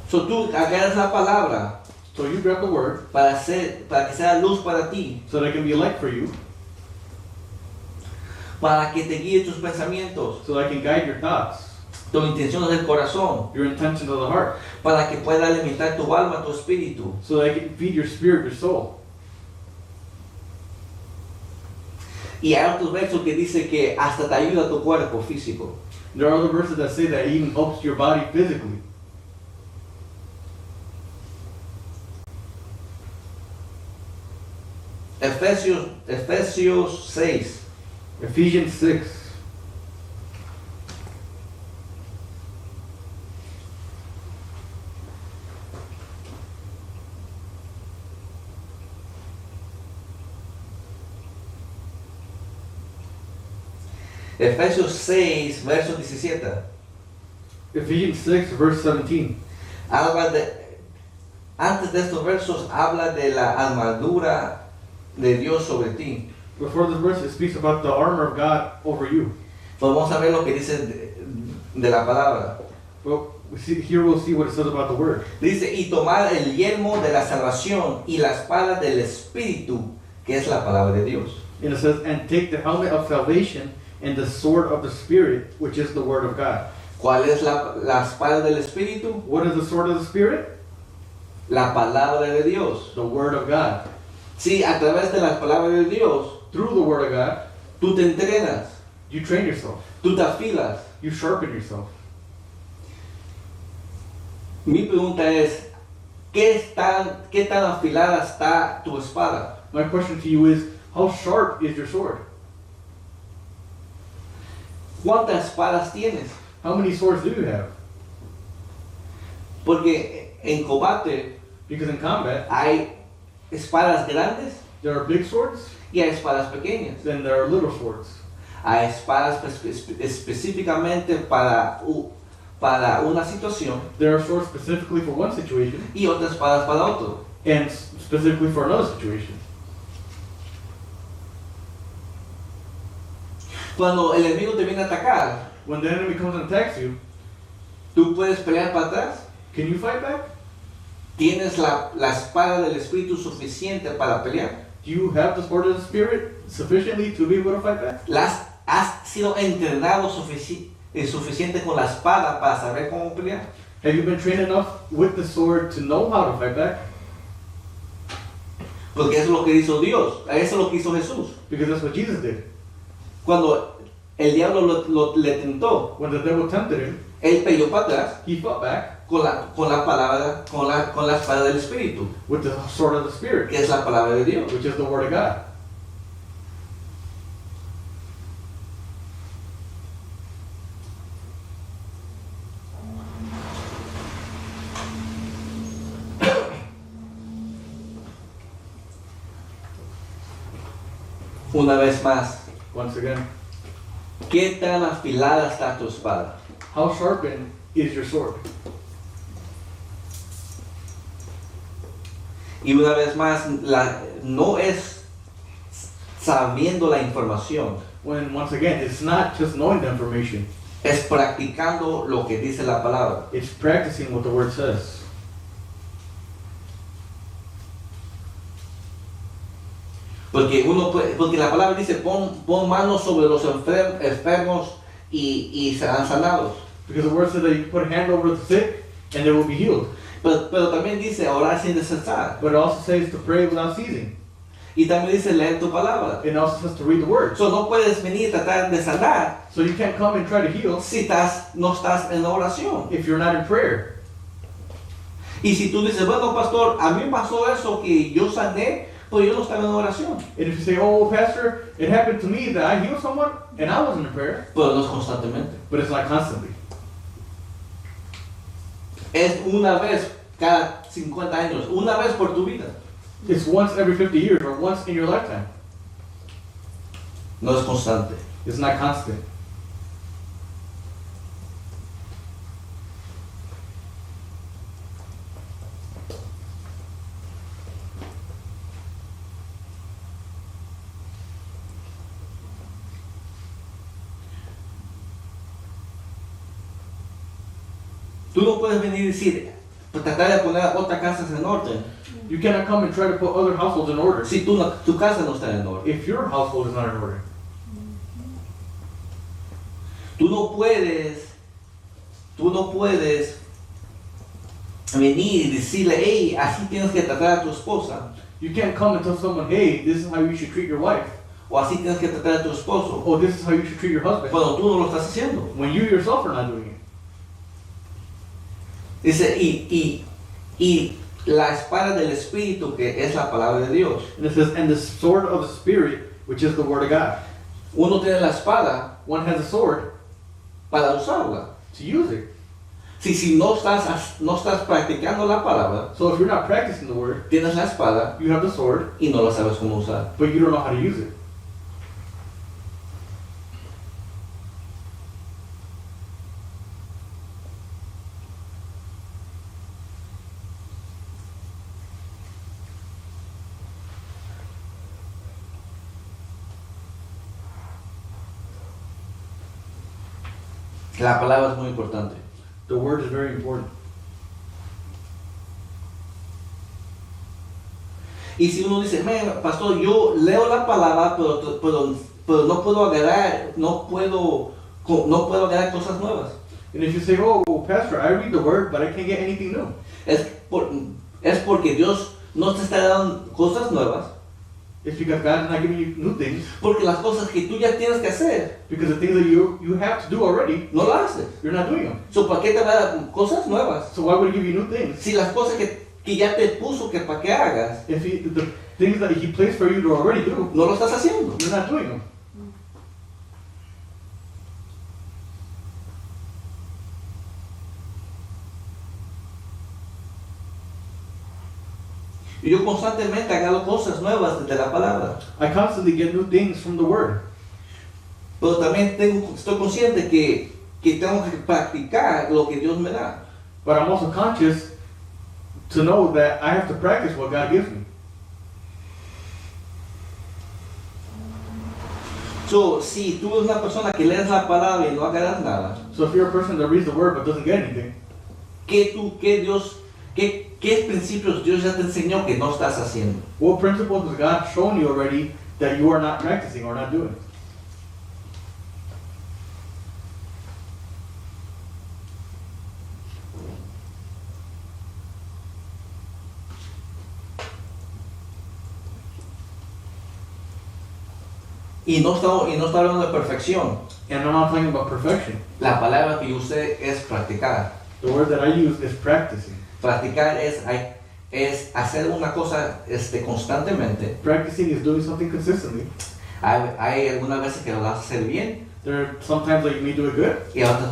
So tú agarras la palabra So you grab the Word para que sea luz para ti, so that it can be a light for you, para que te guíe tus pensamientos, so that it can guide your thoughts, tus intenciones del corazón, your intentions of the heart, para que pueda alimentar tu alma, tu espíritu. so that it can feed your spirit, your soul. Y hay otros versos que dice que hasta te ayuda a tu cuerpo físico. There are other verses that say that it even helps your body physically. Efesios 6. Ephesians 6. Efesios 6, verso 17. Ephesians 6, verse 17. Antes de estos versos habla de la armadura de Dios sobre ti. Before this verse, it speaks about the armor of God over you. Pues vamos a ver lo que dice de la palabra. Well, here we'll see what it says about the word. Dice, y tomar el yelmo de la salvación y la espada del Espíritu, que es la palabra de Dios. And it says, and take the helmet of salvation and the sword of the Spirit, which is the word of God. ¿Cuál es la espada del Espíritu? What is the sword of the Spirit? La palabra de Dios. The word of God. Sí, a través de la palabra de Dios, Through the word of God, tú te entrenas, you train yourself. tú te afilas. You sharpen yourself. Mi pregunta es, ¿qué tan afilada está tu espada? My question to you is, how sharp is your sword? ¿Cuántas espadas tienes? How many swords do you have? Porque en combate Because in combat, hay espadas grandes there are big swords, y hay espadas pequeñas. then there are little swords. Hay espadas específicamente para una situación There are swords specifically for one situation y otras espadas para otro. and specifically for another situation. Cuando el enemigo te viene a atacar, When the enemy comes and attacks you, tú puedes pelear para atrás. can you fight back? Tienes la espada del Espíritu suficiente para pelear. Do you have the sword of the Spirit sufficiently to be able to fight back? Has sido entrenado suficiente con la espada para saber cómo pelear. Have you been trained enough with the sword to know how to fight back? Porque eso es lo que hizo Dios, eso es lo que hizo Jesús. Because that's what Jesus did. Cuando el diablo le tentó, When the devil tempted him, él peleó para atrás he fought back con la palabra, con la espada del Espíritu, with the sword of the Spirit, que es la palabra de Dios. which is the word of God. Una vez más, Once again, ¿qué tan afilada está tu espada? how sharpened is your sword? Y una vez más, no es sabiendo la información, When once again, it's not just knowing the information, es practicando lo que dice la palabra. it's practicing what the word says. Porque la palabra dice, pon manos sobre los enfermos y serán sanados. Because the word says that you put a hand over the sick and they will be healed. Pero también dice orar sin cesar. But it also says to pray without ceasing. Y también dice leer tu palabra. It also says to read the word. So, no puedes venir y tratar de sanar So you can't come and try to heal si no estás en la oración. if you're not in prayer. Y si tú dices, bueno, pastor, a mí me pasó eso que yo sané, pues yo no estaba en oración. And if you say, oh, well, Pastor, it happened to me that I healed someone and I wasn't in prayer, Pero no es constantemente. but it's not constantly. Es una vez cada 50 años, una vez por tu vida. It's once every 50 years or once in your lifetime. No es constante. It's not constant. Tú no puedes venir y decir, pues, tratar de poner otra casa en orden, You cannot come and try to put other households in order si tu casa no está en orden. if your household is not in order. Tú no puedes venir y decirle, hey, así tienes que tratar a tu esposa, You can't come and tell someone, hey, this is how you should treat your wife. o así tienes que tratar a tu esposo, Oh, this is how you should treat your husband. cuando tú no lo estás haciendo. When you yourself are not doing it. Dice, y la espada del Espíritu, que es la palabra de Dios. And it says, and the sword of the Spirit, which is the word of God. Uno tiene la espada One has a sword para usarla. to use it. Si no estás practicando la palabra, So if you're not practicing the word, tienes la espada you have the sword, y no la sabes cómo usar. but you don't know how to use it. La palabra es muy importante. The word is very important. Y si uno dice, "Man, pastor, yo leo la palabra, pero no puedo agarrar, no puedo agarrar cosas nuevas. And if you say, oh, well, Pastor, I read the word, but I can't get anything new. Es porque Dios no te está dando cosas nuevas, It's because God is not giving you new things. porque las cosas que tú ya tienes que hacer, Because the things that you have to do already, no las haces. you're not doing them. So, ¿para qué te va a dar cosas nuevas? So why would He give you new things? Si las cosas que ya te puso que para que hagas, If the things that He placed for you to already do, no lo estás haciendo. you're not doing them. Y yo constantemente agarro cosas nuevas de la palabra. I constantly get new things from the word. Pero también estoy consciente que tengo que practicar lo que Dios me da. But I'm also conscious to know that I have to practice what God gives me. So, si tú eres una persona que lees la palabra y no agarras nada, So if you're a person that reads the word but doesn't get anything, ¿qué principios Dios ya te enseñó que no estás haciendo? what principles has God shown you already that you are not practicing or not doing? Y no está hablando de perfección. And I'm not talking about perfection. La palabra que yo usé es practicar. The word that I use is practicing. Practicar es hacer una cosa constantemente. Practicing is doing something consistently. Hay algunas veces que lo vas a hacer bien There are sometimes that you may do it good. y otras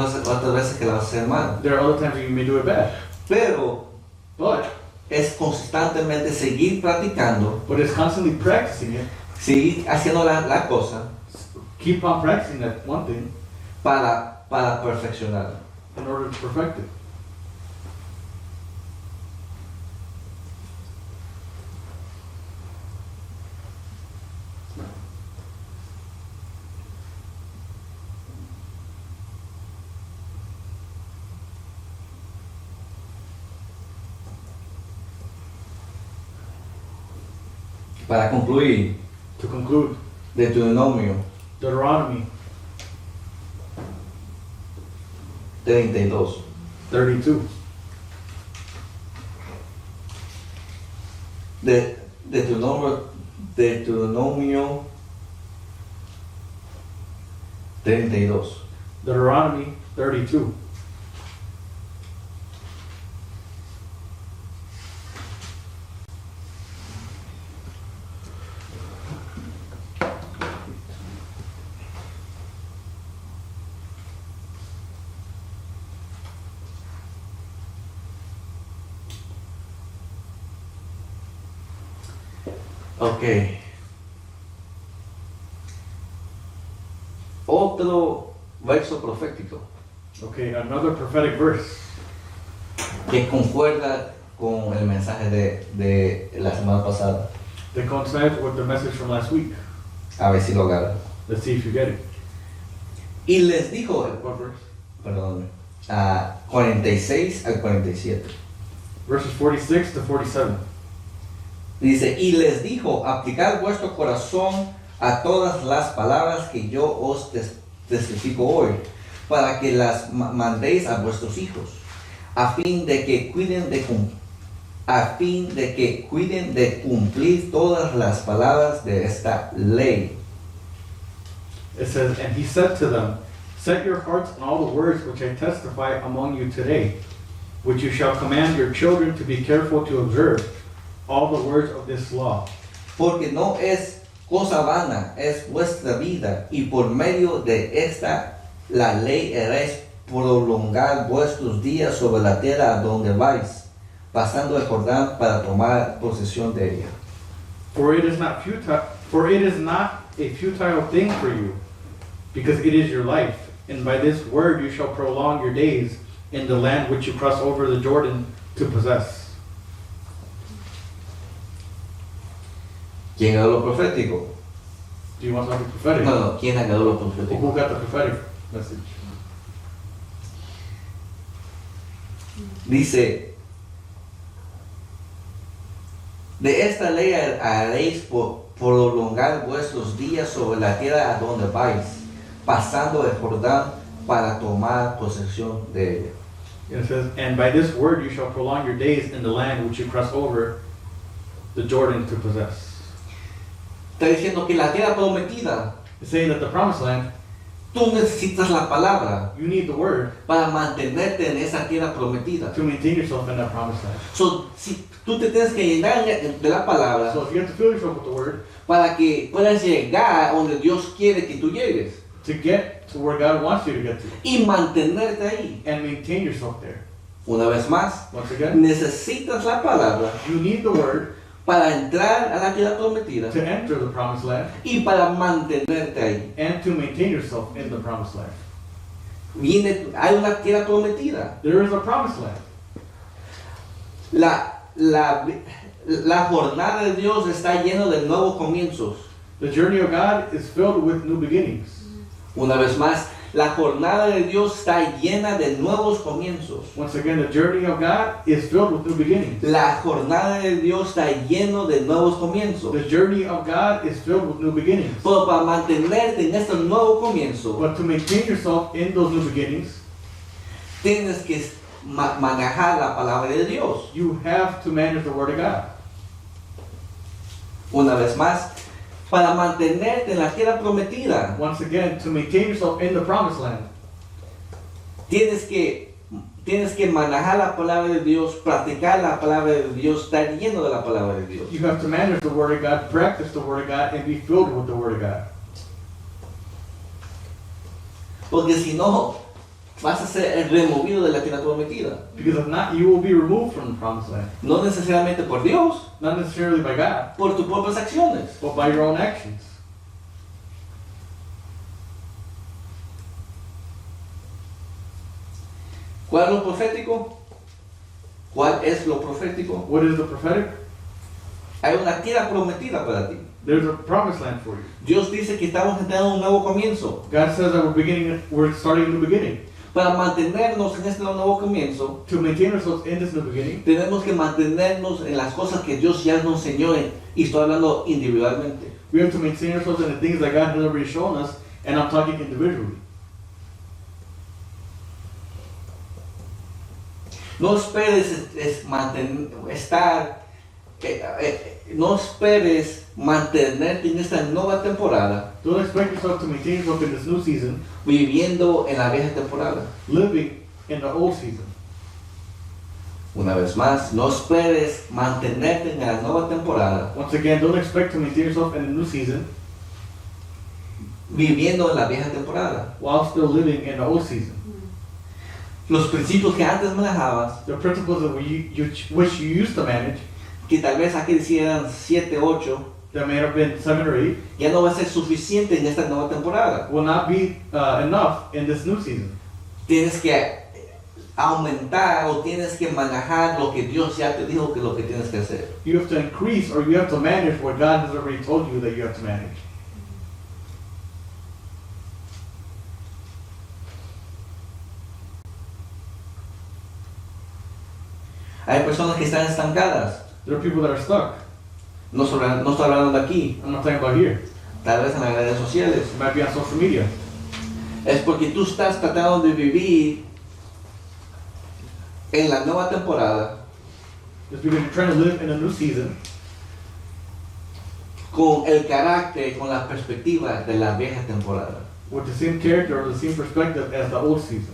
veces que lo vas a hacer mal. There are other times that you may do it bad. Pero But es constantemente seguir practicando, it's constantly practicing it. seguir haciendo la cosa Keep on practicing that one thing para perfeccionar. in order to perfect it. Para concluir, To conclude, Deuteronomio Deuteronomy 32. 32. Deuteronomio 32. Deuteronomy 32. Ok. Otro verso profético Okay, another prophetic verse que concuerda con el mensaje de la semana pasada. that coincides with the message from last week. A ver si lo agarro. Let's see if you get it. Y les dijo, What verse? perdón, a 46 al 47. Verses 46 to 47. Dice, y les dijo, aplicad vuestro corazón a todas las palabras que yo os testifico hoy, para que las mandéis a vuestros hijos, a fin de que cuiden de cumplir todas las palabras de esta ley. It says, and he said to them, set your hearts on all the words which I testify among you today, which you shall command your children to be careful to observe all the words of this law. Porque no es cosa vana, es vuestra vida, y por medio de esta la ley haréis prolongar vuestros días sobre la tierra a donde vais, pasando el Jordán para tomar posesión de ella. For it is not a futile thing for you, because it is your life, and by this word you shall prolong your days in the land which you cross over the Jordan to possess. ¿Quién agarró lo profético? Do you want something prophetic? No, ¿quién agarró lo Who profético? got the prophetic message? Dice, de esta ley haréis prolongar vuestros días sobre la tierra a donde vais, pasando el Jordán para tomar posesión de ella. And it says, and by this word you shall prolong your days in the land which you cross over the Jordan to possess. Está diciendo que la tierra prometida, It's saying that the promised land, tú necesitas la palabra you need the word para mantenerte en esa tierra prometida. to maintain yourself in that promised land. So, si tú te tienes que llenar de la palabra So if you have to fill yourself with the word para que puedas llegar a donde Dios quiere que tú llegues to get to where God wants you to get to y mantenerte ahí. and maintain yourself there. Una vez más, Once again, necesitas la palabra you need the word para entrar a la tierra prometida to enter the promised land y para mantenerte ahí. and to maintain yourself in the promised land. Hay una tierra prometida. There is a promised land. La jornada de Dios está llena de nuevos comienzos. The journey of God is filled with new beginnings. Una vez más, la jornada de Dios está llena de nuevos comienzos. Once again, the journey of God is filled with new beginnings. La jornada de Dios está lleno de nuevos comienzos. The journey of God is filled with new beginnings. Pero para mantenerte en este nuevo comienzo, But to maintain yourself in those new beginnings, tienes que manejar la palabra de Dios. you have to manage the word of God. Una vez más, para mantenerte en la tierra prometida, Once again, to maintain yourself in the promised land, tienes que manejar la palabra de Dios, practicar la palabra de Dios, estar lleno de la palabra de Dios. you have to manage the word of God, practice the word of God, and be filled with the word of God. Porque si no, vas a ser removido de la tierra prometida. Because if not, you will be removed from the promised land. No necesariamente por Dios, Not necessarily by God, por tus propias acciones. but by your own actions. ¿Cuál es lo profético? ¿Cuál es lo profético? What is the prophetic? Hay una tierra prometida para ti. There's a promised land for you. Dios dice que estamos entrando en un nuevo comienzo. God says that we're starting a new beginning. Para mantenernos en este nuevo comienzo, To maintain ourselves in this new beginning, tenemos que mantenernos en las cosas que Dios ya nos enseñó, y estoy hablando individualmente. we have to maintain ourselves in the things that God has already shown us, and I'm talking individually. No esperes no esperes mantenerte en esta nueva temporada Don't expect yourself to maintain yourself in this new season, viviendo en la vieja temporada. living in the old season. Una vez más, no esperes mantenerte en la nueva temporada Once again, don't expect to maintain yourself in the new season viviendo en la vieja temporada. while still living in the old season. Los principios que antes manejabas, The principles that which you used to manage, que tal vez aquí decían 7, 8, that may have been 7 or 8 ya no va a ser suficiente en esta nueva temporada. will not be enough in this new season. Tienes que aumentar o tienes que manejar lo que Dios ya te dijo que es lo que tienes que hacer. You have to increase or you have to manage what God has already told you that you have to manage. Hay personas que están estancadas. There are people that are stuck. No estoy hablando de aquí, I'm not talking about here. tal vez en las redes sociales. It might be on social media. Es porque tú estás tratando de vivir en la nueva temporada It's because you're trying to live in a new season con el carácter, con la perspectiva de la vieja temporada. with the same character or the same perspective as the old season.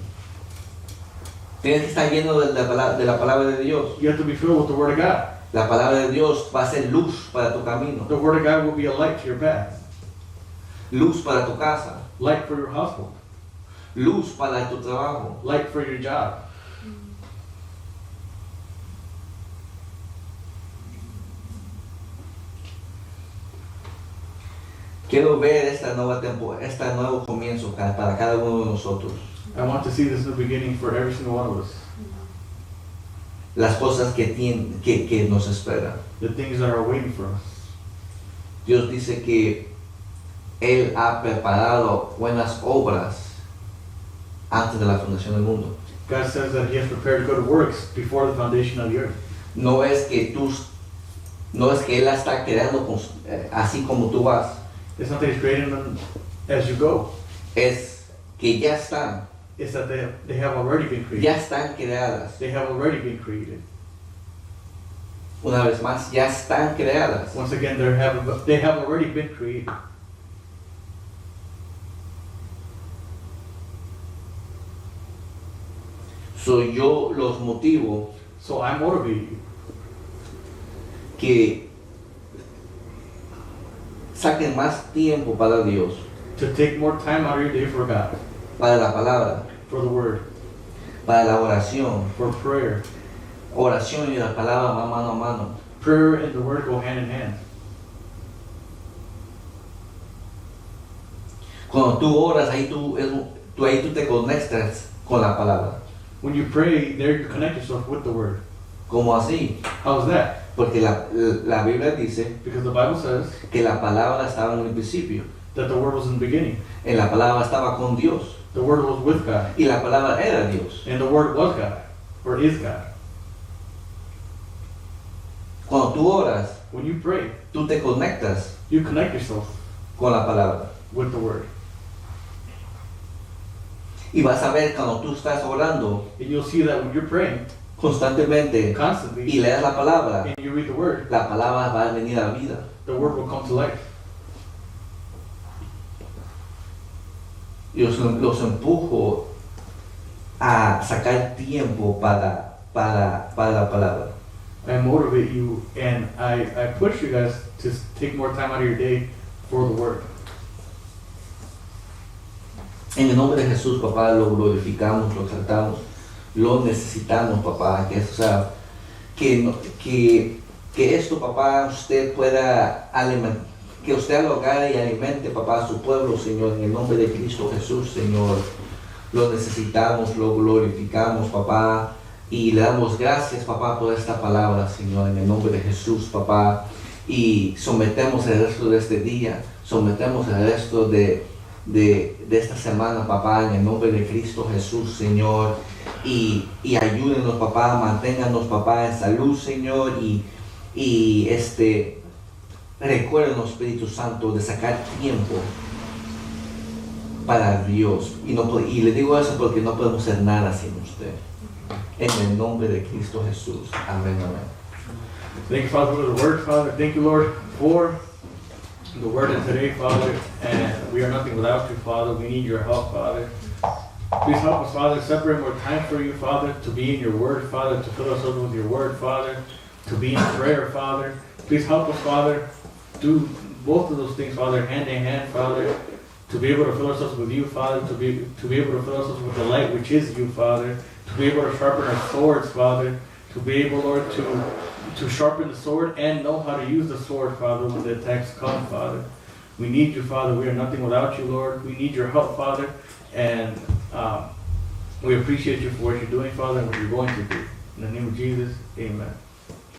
Tienes que estar lleno de la palabra de Dios. You have to be filled with the Word of God. La palabra de Dios va a ser luz para tu camino, The Word of God will be a light to your path, luz para tu casa, light for your household, luz para tu trabajo. light for your job. Quiero ver esta nueva temporada, este nuevo comienzo para cada uno de nosotros. I want to see this new beginning for every single one of us. Las cosas que nos esperan. The things that are waiting for us. Dios dice que Él ha preparado buenas obras antes de la fundación del mundo. God says that He has prepared good works before the foundation of the earth. No es que Él la está creando así como tú vas. It's not that He's creating them as you go. Es que ya están. It's that they have already been created. Ya están creadas. They have already been created. Una vez más, ya están creadas. Once again, they have already been created. Yo los motivo So I motivate you que saquen más tiempo para Dios, to take more time out of your day for God, para la palabra, for the Word, para la oración. for prayer. Oración y la palabra van mano a mano. Prayer and the Word go hand in hand. Cuando tú oras, ahí tú te conectas con la palabra. When you pray, there you connect yourself with the Word. ¿Cómo así? How is that? Porque la Biblia dice Because the Bible says que la palabra estaba en el principio. that the Word was in the beginning. En la palabra estaba con Dios. The Word was with God. Y la palabra era Dios. And the Word was God, or is God. Cuando tú oras, When you pray, tú te conectas you connect yourself con la palabra. with the Word. Y vas a ver cuando tú estás orando And you'll see that when you're praying constantemente constantly y lees la palabra, and you read the Word, la palabra va a venir a vida. the Word will come to life. Yo los empujo a sacar tiempo para la palabra. I motivate you and I push you guys to take more time out of your day for the Word. En el nombre de Jesús, papá, lo glorificamos, lo exaltamos, lo necesitamos, papá, que esto, papá, usted pueda alimentar, que usted al hogar y alimente, papá, a su pueblo, Señor, en el nombre de Cristo Jesús, Señor. Lo necesitamos, lo glorificamos, papá, y le damos gracias, papá, por esta palabra, Señor, en el nombre de Jesús, papá, y sometemos el resto de este día, sometemos el resto de esta semana, papá, en el nombre de Cristo Jesús, Señor, y ayúdenos, papá, manténganos, papá, en salud, Señor, y recuérdenos, Espíritu Santo, de sacar tiempo para Dios, y le digo eso porque no podemos hacer nada sin usted, en el nombre de Cristo Jesús, amén, amén. Thank you, Father, for the Word, Father. Thank you, Lord, for the Word of today, Father. And we are nothing without you, Father. We need your help, Father. Please help us, Father. Separate more time for you, Father, to be in your Word, Father, to fill us up with your Word, Father, to be in prayer, Father. Please help us, Father, do both of those things, Father, hand in hand, Father, to be able to fill ourselves with you, Father, to be able to fill ourselves with the light which is you, Father, to be able to sharpen our swords, Father, to be able, Lord, to sharpen the sword and know how to use the sword, Father, when the attacks come, Father. We need you, Father. We are nothing without you, Lord. We need your help, Father. And we appreciate you for what you're doing, Father, and what you're going to do. In the name of Jesus, amen.